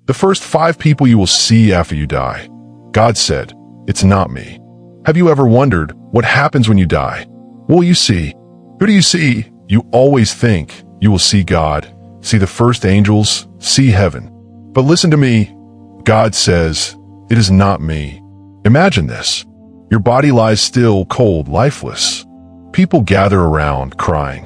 The first 5 people you will see after you die. God said, "It's not me." Have you ever wondered what happens when you die? What will you see? Who do you see? You always think you will see God, see the first angels, see heaven. But listen to me. God says, "It is not me." Imagine this. Your body lies still, cold, lifeless. People gather around, crying.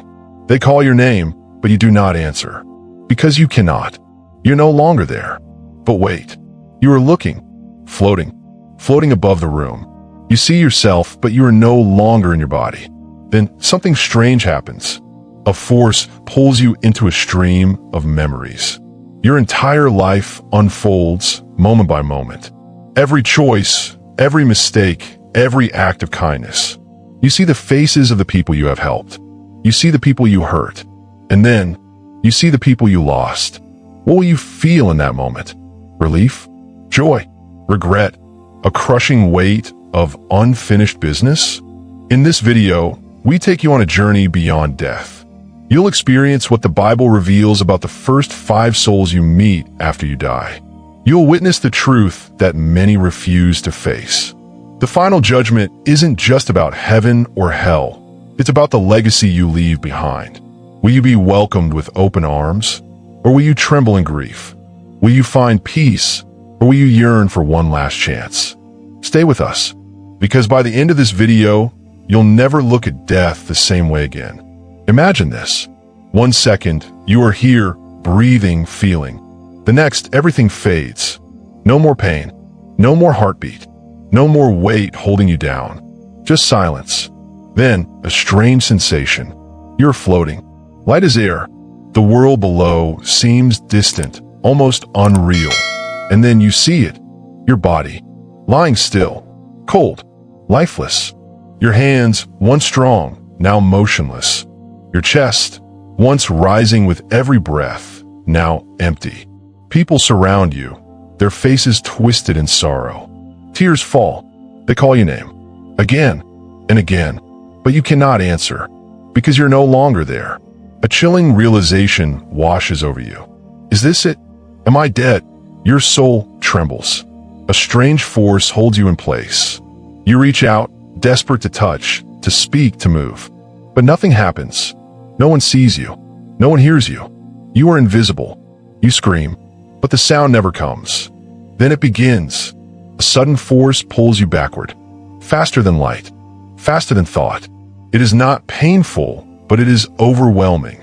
They call your name, but you do not answer. Because you cannot. You're no longer there. But wait. You are looking, floating above the room. You see yourself, but you are no longer in your body. Then something strange happens. A force pulls you into a stream of memories. Your entire life unfolds moment by moment. Every choice, every mistake, every act of kindness. You see the faces of the people you have helped. You see the people you hurt. And then you see the people you lost. What will you feel in that moment? Relief? Joy? Regret? A crushing weight of unfinished business? In this video, we take you on a journey beyond death. You'll experience what the Bible reveals about the first 5 souls you meet after you die. You'll witness the truth that many refuse to face. The final judgment isn't just about heaven or hell. It's about the legacy you leave behind. Will you be welcomed with open arms? Or will you tremble in grief? Will you find peace? Or will you yearn for one last chance? Stay with us, because by the end of this video, you'll never look at death the same way again. Imagine this. 1 second, you are here, breathing, feeling. The next, everything fades. No more pain. No more heartbeat. No more weight holding you down. Just silence. Then, a strange sensation. You're floating. Light as air. The world below seems distant, almost unreal. And then you see it. Your body. Lying still. Cold. Lifeless. Your hands, once strong, now motionless. Your chest, once rising with every breath, now empty. People surround you, their faces twisted in sorrow. Tears fall. They call your name. Again and again. But you cannot answer, because you're no longer there. A chilling realization washes over you. Is this it? Am I dead? Your soul trembles. A strange force holds you in place. You reach out, desperate to touch, to speak, to move. But nothing happens. No one sees you. No one hears you. You are invisible. You scream, but the sound never comes. Then it begins. A sudden force pulls you backward. Faster than light. Faster than thought. It is not painful, but it is overwhelming.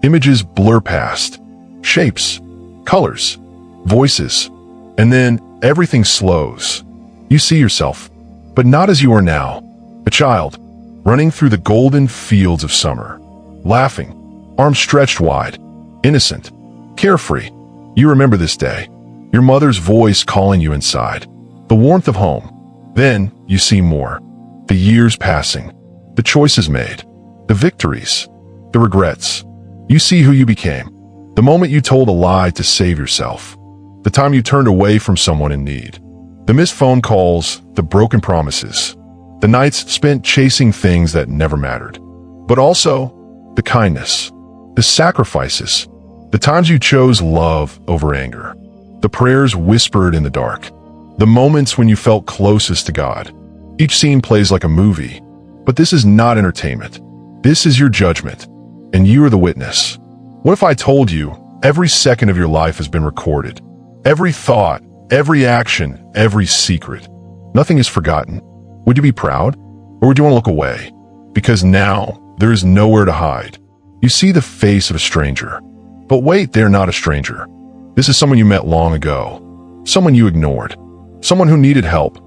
Images blur past. Shapes. Colors. Voices. And then everything slows. You see yourself, but not as you are now. A child, running through the golden fields of summer. Laughing, arms stretched wide. Innocent. Carefree. You remember this day. Your mother's voice calling you inside. The warmth of home. Then you see more. The years passing. The choices made. The victories. The regrets. You see who you became. The moment you told a lie to save yourself. The time you turned away from someone in need. The missed phone calls, the broken promises. The nights spent chasing things that never mattered. But also, the kindness. The sacrifices. The times you chose love over anger. The prayers whispered in the dark. The moments when you felt closest to God. Each scene plays like a movie. But this is not entertainment. This is your judgment. And you are the witness. What if I told you every second of your life has been recorded? Every thought, every action, every secret. Nothing is forgotten. Would you be proud? Or would you want to look away? Because now, there is nowhere to hide. You see the face of a stranger. But wait, they're not a stranger. This is someone you met long ago. Someone you ignored. Someone who needed help,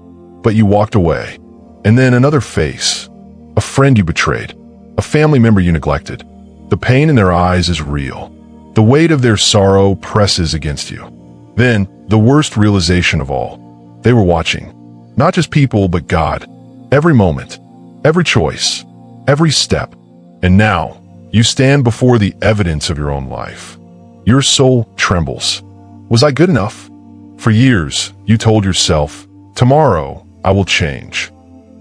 but you walked away. And then another face. A friend you betrayed. A family member you neglected. The pain in their eyes is real. The weight of their sorrow presses against you. Then, the worst realization of all. They were watching. Not just people, but God. Every moment. Every choice. Every step. And now, you stand before the evidence of your own life. Your soul trembles. Was I good enough? For years, you told yourself, tomorrow, I will change.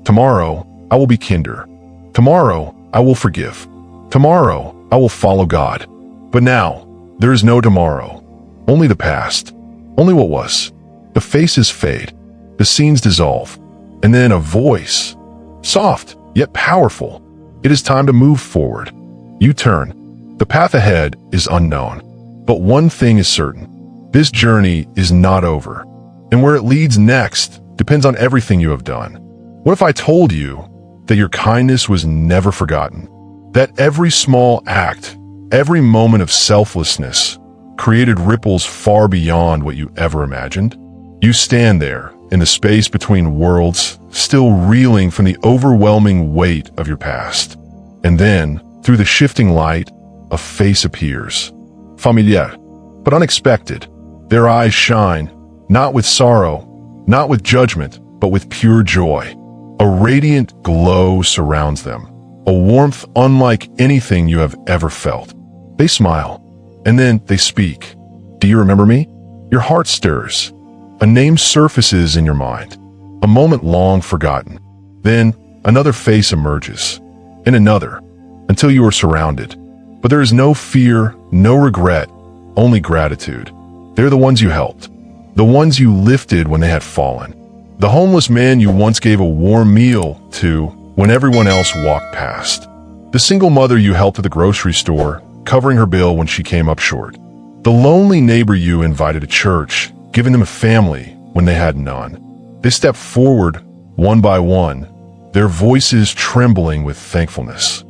Tomorrow, I will be kinder. Tomorrow, I will forgive. Tomorrow, I will follow God. But now, there is no tomorrow. Only the past. Only what was. The faces fade, the scenes dissolve, and then a voice, soft yet powerful. It is time to move forward. You turn. The path ahead is unknown, but one thing is certain. This journey is not over, and where it leads next depends on everything you have done. What if I told you that your kindness was never forgotten? That every small act, every moment of selflessness created ripples far beyond what you ever imagined? You stand there in the space between worlds, still reeling from the overwhelming weight of your past. And then, through the shifting light, a face appears. Familiar, but unexpected. Their eyes shine, not with sorrow, not with judgment, but with pure joy. A radiant glow surrounds them, a warmth unlike anything you have ever felt. They smile, and then they speak. Do you remember me? Your heart stirs. A name surfaces in your mind, a moment long forgotten. Then another face emerges, and another, until you are surrounded. But there is no fear, no regret, only gratitude. They're the ones you helped, the ones you lifted when they had fallen. The homeless man you once gave a warm meal to when everyone else walked past. The single mother you helped at the grocery store, covering her bill when she came up short. The lonely neighbor you invited to church, giving them a family when they had none. They stepped forward, one by one, their voices trembling with thankfulness.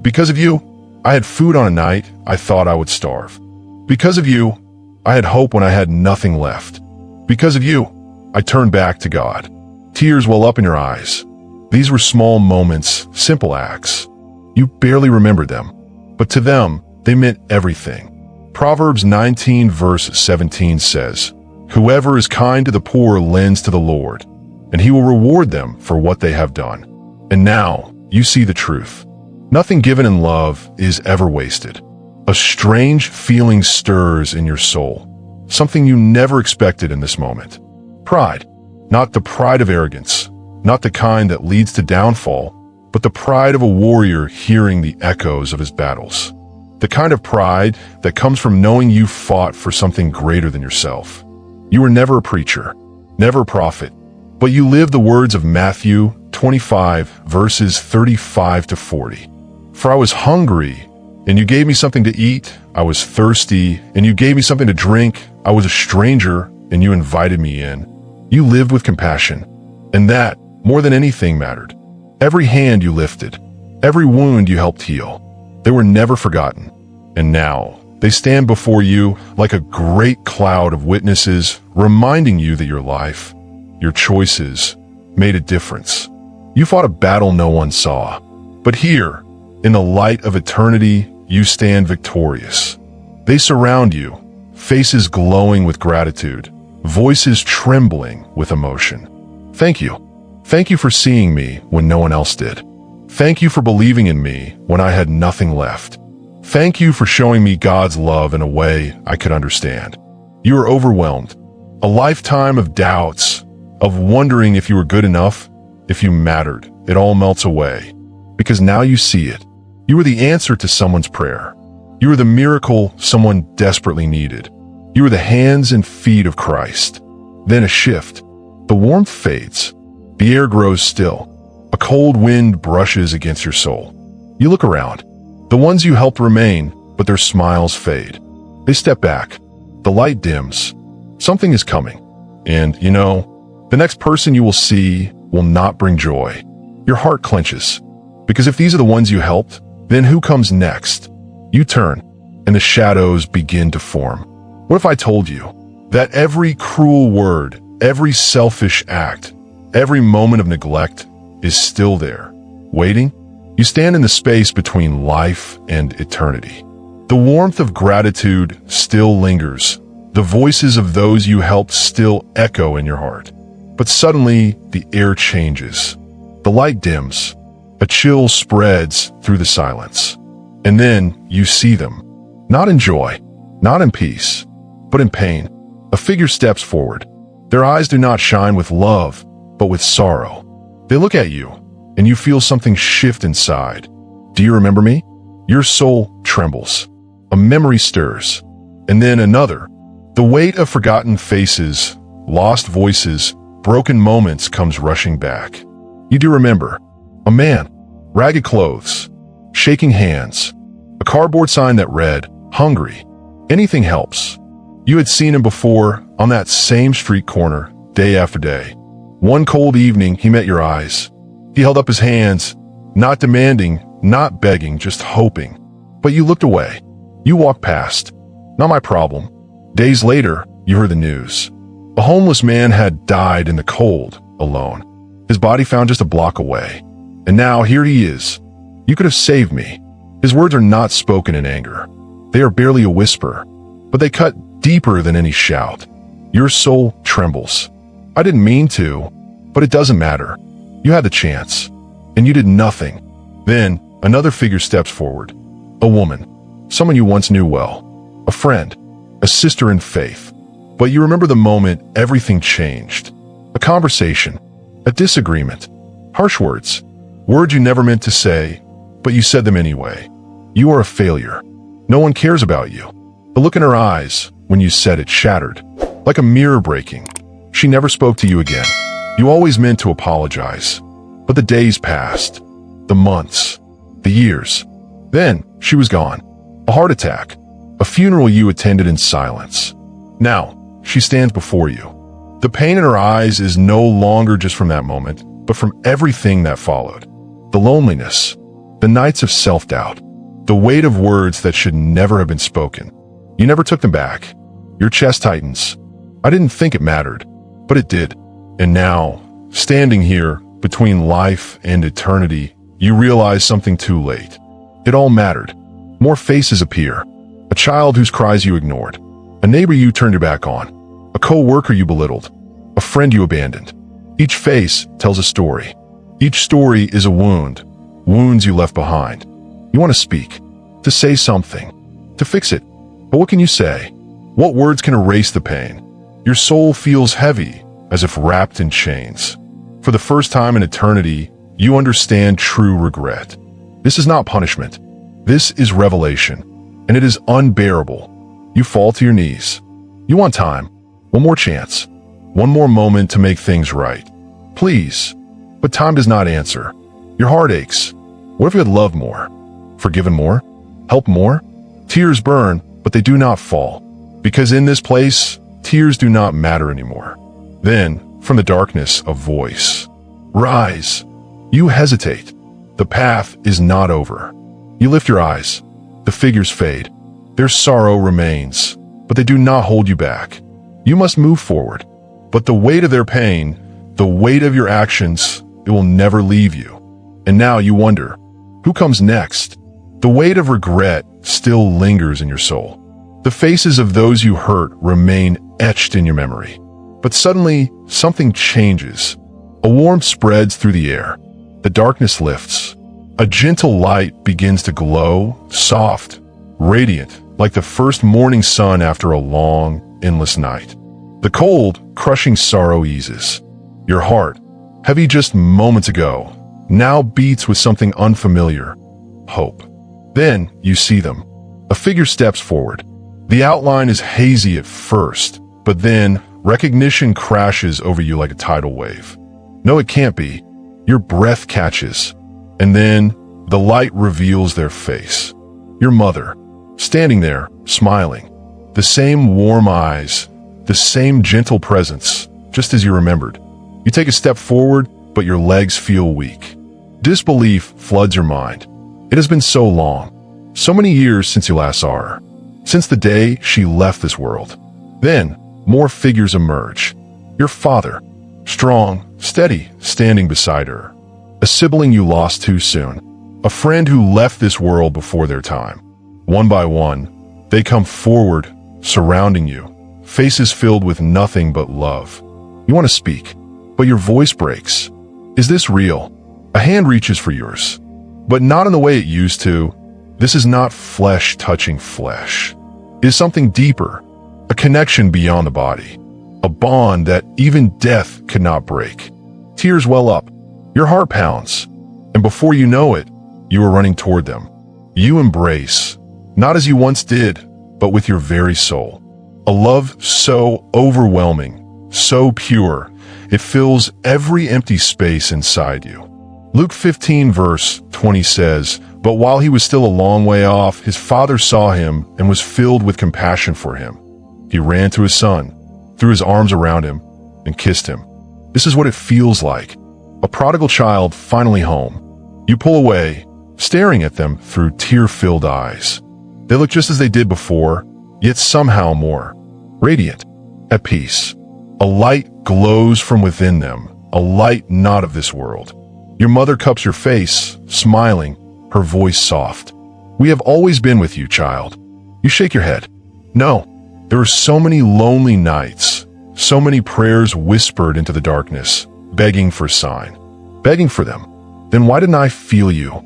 Because of you, I had food on a night I thought I would starve. Because of you, I had hope when I had nothing left. Because of you, I turned back to God. Tears well up in your eyes. These were small moments, simple acts. You barely remembered them, but to them, they meant everything. Proverbs 19 verse 17 says, "Whoever is kind to the poor lends to the Lord, and he will reward them for what they have done." And now, you see the truth. Nothing given in love is ever wasted. A strange feeling stirs in your soul, something you never expected in this moment. Pride, not the pride of arrogance, not the kind that leads to downfall, but the pride of a warrior hearing the echoes of his battles. The kind of pride that comes from knowing you fought for something greater than yourself. You were never a preacher, never a prophet, but you lived the words of Matthew 25 verses 35 to 40. "For I was hungry, and you gave me something to eat. I was thirsty, and you gave me something to drink. I was a stranger, and you invited me in." You lived with compassion, and that, more than anything, mattered. Every hand you lifted, every wound you helped heal, they were never forgotten. And now, they stand before you like a great cloud of witnesses, reminding you that your life, your choices, made a difference. You fought a battle no one saw, but here, in the light of eternity, you stand victorious. They surround you, faces glowing with gratitude, voices trembling with emotion. Thank you. Thank you for seeing me when no one else did. Thank you for believing in me when I had nothing left. Thank you for showing me God's love in a way I could understand. You were overwhelmed. A lifetime of doubts, of wondering if you were good enough, if you mattered. It all melts away, because now you see it. You were the answer to someone's prayer. You were the miracle someone desperately needed. You were the hands and feet of Christ. Then a shift. The warmth fades. The air grows still. A cold wind brushes against your soul. You look around. The ones you helped remain, but their smiles fade. They step back. The light dims. Something is coming. And, the next person you will see will not bring joy. Your heart clenches. Because if these are the ones you helped, then who comes next? You turn, and the shadows begin to form. What if I told you that every cruel word, every selfish act, every moment of neglect is still there, waiting? You stand in the space between life and eternity. The warmth of gratitude still lingers. The voices of those you helped still echo in your heart. But suddenly, the air changes. The light dims. A chill spreads through the silence. And then you see them. Not in joy, not in peace, but in pain. A figure steps forward. Their eyes do not shine with love, but with sorrow. They look at you, and you feel something shift inside. Do you remember me? Your soul trembles. A memory stirs. And then another. The weight of forgotten faces, lost voices, broken moments comes rushing back. You do remember. A man, ragged clothes, shaking hands, a cardboard sign that read, "Hungry. Anything helps." You had seen him before on that same street corner, day after day. One cold evening, he met your eyes. He held up his hands, not demanding, not begging, just hoping. But you looked away. You walked past. Not my problem. Days later, you heard the news. A homeless man had died in the cold, alone. His body found just a block away. And now here he is. You could have saved me. His words are not spoken in anger. They are barely a whisper, but they cut deeper than any shout. Your soul trembles. I didn't mean to, but it doesn't matter. You had the chance, and you did nothing. Then, another figure steps forward. A woman, someone you once knew well. A friend, a sister in faith. But you remember the moment everything changed. A conversation, a disagreement, harsh words. Words you never meant to say, but you said them anyway. You are a failure. No one cares about you. The look in her eyes, when you said it, shattered. Like a mirror breaking. She never spoke to you again. You always meant to apologize. But the days passed. The months. The years. Then, she was gone. A heart attack. A funeral you attended in silence. Now, she stands before you. The pain in her eyes is no longer just from that moment, but from everything that followed. The loneliness. The nights of self-doubt. The weight of words that should never have been spoken. You never took them back. Your chest tightens. I didn't think it mattered, but it did. And now, standing here, between life and eternity, you realize something too late. It all mattered. More faces appear. A child whose cries you ignored. A neighbor you turned your back on. A co-worker you belittled. A friend you abandoned. Each face tells a story. Each story is a wound. Wounds you left behind. You want to speak. To say something. To fix it. But what can you say? What words can erase the pain? Your soul feels heavy, as if wrapped in chains. For the first time in eternity, you understand true regret. This is not punishment. This is revelation. And it is unbearable. You fall to your knees. You want time. One more chance. One more moment to make things right. Please. But time does not answer. Your heart aches. What if you had loved more? Forgiven more? Helped more? Tears burn, but they do not fall. Because in this place, tears do not matter anymore. Then, from the darkness, a voice. Rise. You hesitate. The path is not over. You lift your eyes. The figures fade. Their sorrow remains, but they do not hold you back. You must move forward. But the weight of their pain, the weight of your actions, it will never leave you. And now you wonder, who comes next? The weight of regret still lingers in your soul. The faces of those you hurt remain etched in your memory. But suddenly, something changes. A warmth spreads through the air. The darkness lifts. A gentle light begins to glow, soft, radiant, like the first morning sun after a long, endless night. The cold, crushing sorrow eases. Your heart, heavy just moments ago, now beats with something unfamiliar. Hope. Then you see them. A figure steps forward. The outline is hazy at first, but then recognition crashes over you like a tidal wave. No, it can't be. Your breath catches. And then the light reveals their face. Your mother, standing there, smiling. The same warm eyes, the same gentle presence, just as you remembered. You take a step forward, but your legs feel weak. Disbelief floods your mind. It has been so long. So many years since you last saw her. Since the day she left this world. Then, more figures emerge. Your father, strong, steady, standing beside her. A sibling you lost too soon. A friend who left this world before their time. One by one, they come forward, surrounding you. Faces filled with nothing but love. You want to speak, but your voice breaks. Is this real? A hand reaches for yours. But not in the way it used to. This is not flesh touching flesh. It is something deeper. A connection beyond the body. A bond that even death could not break. Tears well up. Your heart pounds. And before you know it, you are running toward them. You embrace. Not as you once did, but with your very soul. A love so overwhelming, so pure, it fills every empty space inside you. Luke 15 verse 20 says, "But while he was still a long way off, his father saw him and was filled with compassion for him. He ran to his son, threw his arms around him, and kissed him." This is what it feels like. A prodigal child finally home. You pull away, staring at them through tear-filled eyes. They look just as they did before, yet somehow more radiant, at peace. A light glows from within them, a light not of this world. Your mother cups your face, smiling, her voice soft. "We have always been with you, child." You shake your head. No, there are so many lonely nights, so many prayers whispered into the darkness, begging for a sign, begging for them. Then why didn't I feel you?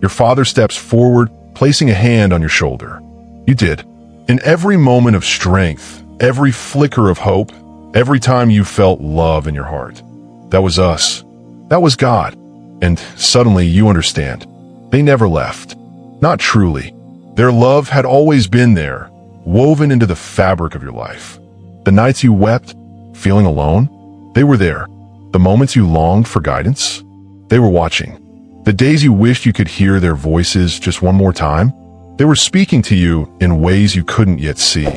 Your father steps forward, placing a hand on your shoulder. You did. In every moment of strength, every flicker of hope, every time you felt love in your heart. That was us. That was God. And suddenly you understand. They never left. Not truly. Their love had always been there, woven into the fabric of your life. The nights you wept, feeling alone, they were there. The moments you longed for guidance, they were watching. The days you wished you could hear their voices just one more time, they were speaking to you in ways you couldn't yet see.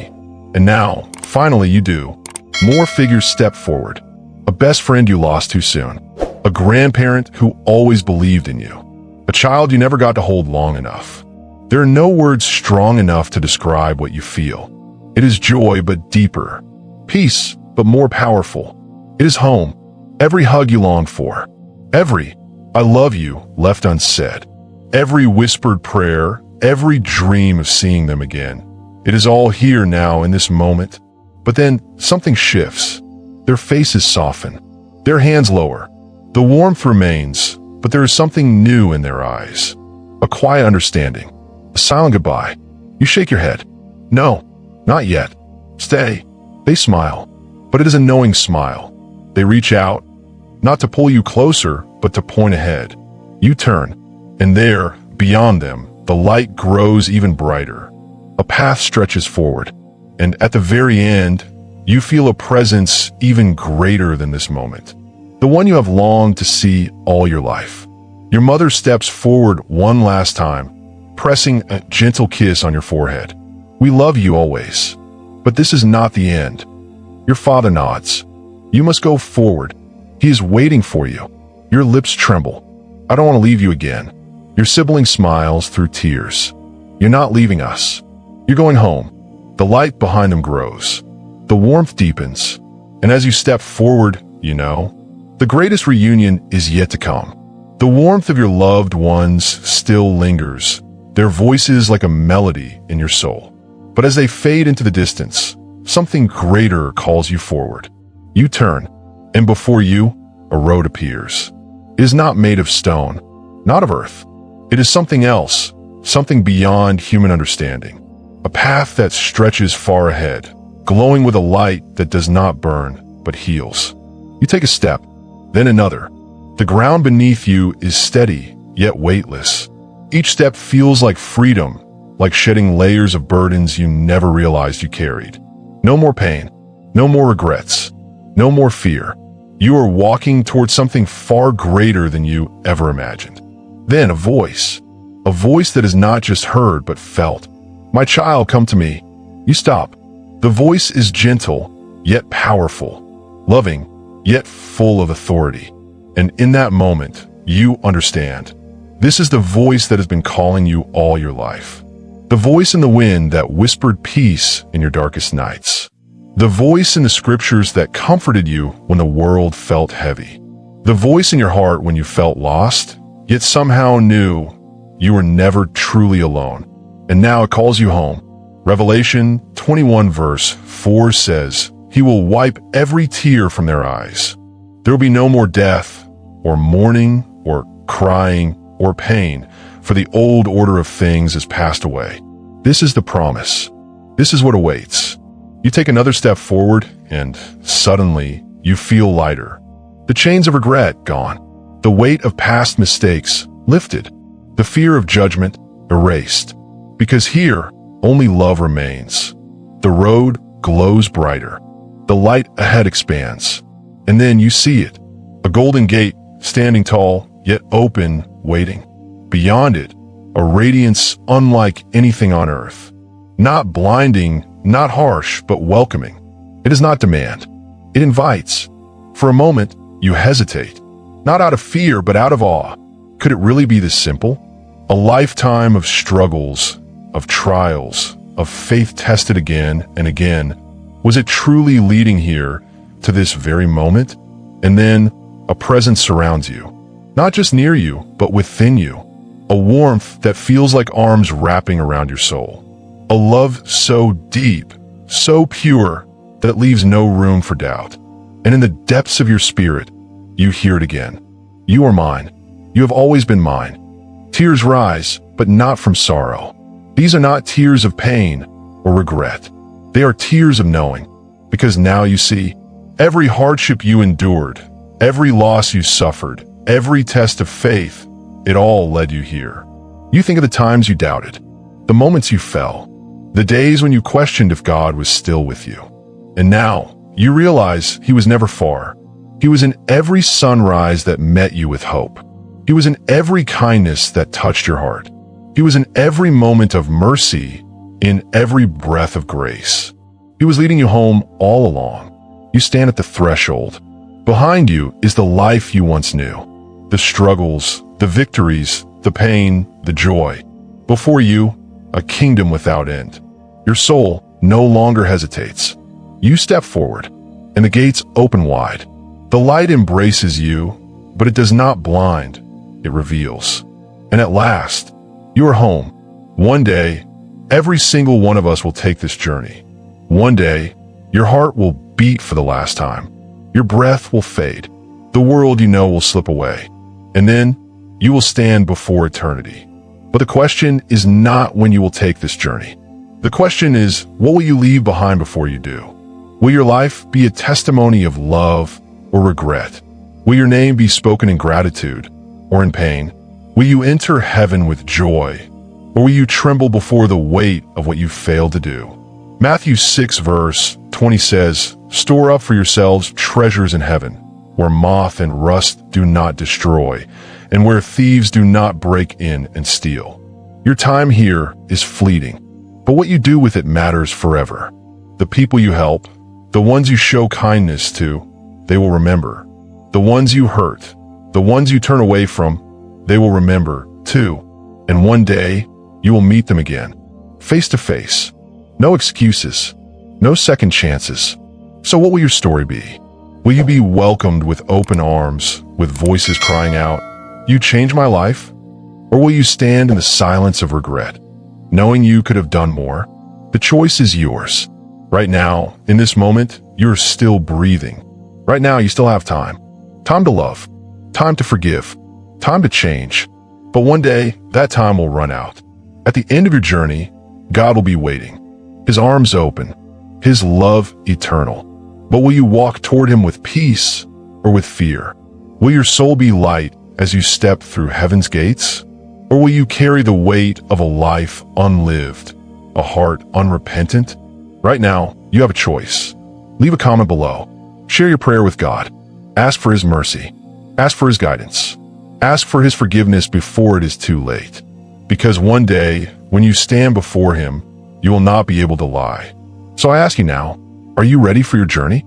And now, finally you do. More figures step forward. A best friend you lost too soon. A grandparent who always believed in you. A child you never got to hold long enough. There are no words strong enough to describe what you feel. It is joy, but deeper. Peace, but more powerful. It is home. Every hug you longed for. Every "I love you" left unsaid. Every whispered prayer, every dream of seeing them again. It is all here now in this moment. But then something shifts. Their faces soften. Their hands lower. The warmth remains, but there is something new in their eyes. A quiet understanding. A silent goodbye. You shake your head. No, not yet. Stay. They smile, but it is a knowing smile. They reach out, not to pull you closer, but to point ahead. You turn, and there, beyond them, the light grows even brighter. A path stretches forward, and at the very end, you feel a presence even greater than this moment. The one you have longed to see all your life. Your mother steps forward one last time, pressing a gentle kiss on your forehead. "We love you always. But this is not the end." Your father nods. You must go forward. He is waiting for you. Your lips tremble. "I don't want to leave you again." Your sibling smiles through tears. "You're not leaving us. You're going home." The light behind them grows. The warmth deepens. And as you step forward, you know, the greatest reunion is yet to come. The warmth of your loved ones still lingers, their voices like a melody in your soul. But as they fade into the distance, something greater calls you forward. You turn, and before you, a road appears. It is not made of stone, not of earth. It is something else, something beyond human understanding. A path that stretches far ahead, glowing with a light that does not burn, but heals. You take a step, then another. The ground beneath you is steady, yet weightless. Each step feels like freedom, like shedding layers of burdens you never realized you carried. No more pain, no more regrets, no more fear. You are walking towards something far greater than you ever imagined. Then a voice that is not just heard but felt. "My child, come to me." You stop. The voice is gentle, yet powerful, loving, yet full of authority. And in that moment, you understand. This is the voice that has been calling you all your life. The voice in the wind that whispered peace in your darkest nights. The voice in the scriptures that comforted you when the world felt heavy. The voice in your heart when you felt lost, yet somehow knew you were never truly alone. And now it calls you home. Revelation 21 verse 4 says, "He will wipe every tear from their eyes. There will be no more death, or mourning, or crying, or pain, for the old order of things has passed away." This is the promise. This is what awaits. You take another step forward, and suddenly you feel lighter. The chains of regret gone. The weight of past mistakes lifted. The fear of judgment erased. Because here, only love remains. The road glows brighter. The light ahead expands. And then you see it. A golden gate, standing tall, yet open, waiting. Beyond it, a radiance unlike anything on earth. Not blinding, not harsh, but welcoming. It does not demand. It invites. For a moment, you hesitate. Not out of fear, but out of awe. Could it really be this simple? A lifetime of struggles, of trials, of faith tested again and again. Was it truly leading here to this very moment? And then a presence surrounds you. Not just near you, but within you. A warmth that feels like arms wrapping around your soul. A love so deep, so pure, that it leaves no room for doubt. And in the depths of your spirit, you hear it again. You are mine. You have always been mine. Tears rise, but not from sorrow. These are not tears of pain or regret. They are tears of knowing, because now you see, every hardship you endured, every loss you suffered, every test of faith, it all led you here. You think of the times you doubted, the moments you fell, the days when you questioned if God was still with you. And now, you realize He was never far. He was in every sunrise that met you with hope. He was in every kindness that touched your heart. He was in every moment of mercy, in every breath of grace. He was leading you home all along. You stand at the threshold. Behind you is the life you once knew. The struggles, the victories, the pain, the joy. Before you, a kingdom without end. Your soul no longer hesitates. You step forward, and the gates open wide. The light embraces you, but it does not blind. It reveals. And at last, you are home. One day, every single one of us will take this journey. One day, your heart will beat for the last time. Your breath will fade. The world you know will slip away. And then, you will stand before eternity. But the question is not when you will take this journey. The question is, what will you leave behind before you do? Will your life be a testimony of love or regret? Will your name be spoken in gratitude or in pain? Will you enter heaven with joy, or will you tremble before the weight of what you failed to do? Matthew 6 verse 20 says, "Store up for yourselves treasures in heaven, where moth and rust do not destroy, and where thieves do not break in and steal." Your time here is fleeting, but what you do with it matters forever. The people you help, the ones you show kindness to, they will remember. The ones you hurt, the ones you turn away from, they will remember too. And one day, you will meet them again, face to face. No excuses, no second chances. So what will your story be? Will you be welcomed with open arms, with voices crying out, "You changed my life"? Or will you stand in the silence of regret, knowing you could have done more? The choice is yours. Right now, in this moment, you're still breathing. Right now, you still have time. Time to love, time to forgive, time to change. But one day, that time will run out. At the end of your journey, God will be waiting, His arms open, His love eternal. But will you walk toward Him with peace or with fear? Will your soul be light as you step through heaven's gates? Or will you carry the weight of a life unlived, a heart unrepentant? Right now, you have a choice. Leave a comment below. Share your prayer with God. Ask for His mercy. Ask for His guidance. Ask for His forgiveness before it is too late. Because one day, when you stand before Him, you will not be able to lie. So I ask you now, are you ready for your journey?